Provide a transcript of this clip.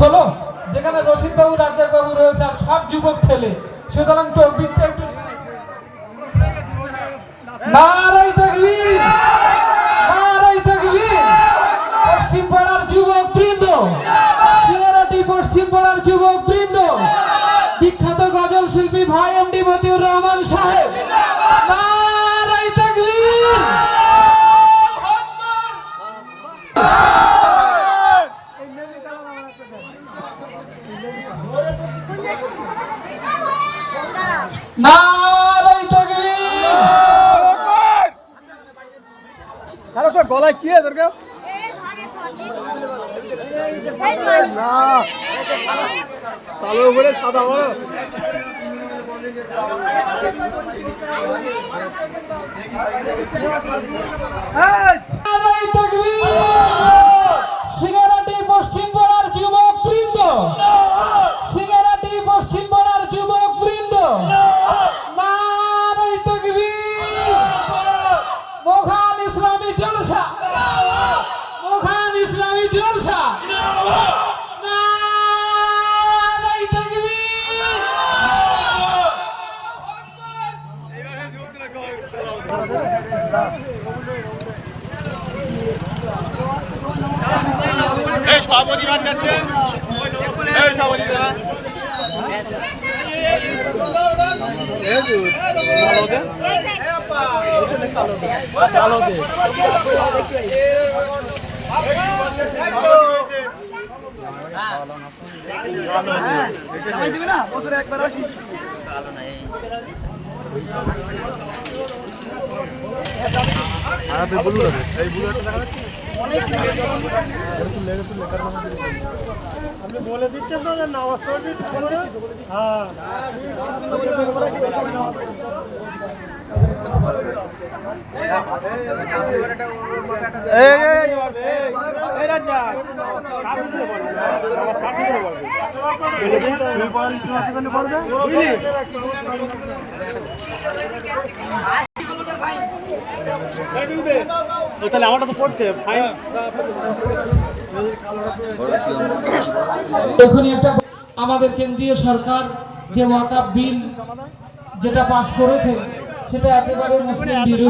হলো, যেখানে রশিদ বাবু, রাজ্জাক বাবু রয়েছে আর সব যুবক ছেলে, সুতরাং তকবীরটা একটু নারায়ে তাকবীর, নারায়ে তাকবীর। পশ্চিম পাড়ার যুবক বৃন্দ, সিঙ্গারাটি পশ্চিম পাড়ার যুবক বৃন্দ, বিখ্যাত গজল শিল্পী ভাই এমডি মতিউর রহমান সাহেব, নারায়ে তাকবীর। নারায়ে তাকবীর। আরে তো গলায় কি আছে দরকার না, কালো উপরে সাদা বড়। নারায়ে তাকবীর। সিঙ্গারাটি পশ্চিম পাড়ার যুবক বৃন্দ, সিঙ্গারাটি পশ্চিম পাড়ার যুবক বৃন্দ, নারায়ে তাকবীর। মোখান ইসলামী জলসা, মোখান ইসলামী জলসা, নারায়ে তাকবীর। এই সভাপতি বাদ যাচ্ছে, এই সভাপতি না বছরে একবার আসি। আপনি বলে দিচ্ছেন তো না, হ্যাঁ তাহলে আমারটা তো পড়তে ফাইন। এখনই একটা আমাদের কেন্দ্রীয় সরকার যে ওয়াকফ বিল যেটা পাশ করেছে সেটা একেবারে মুসলিম বিরোধী।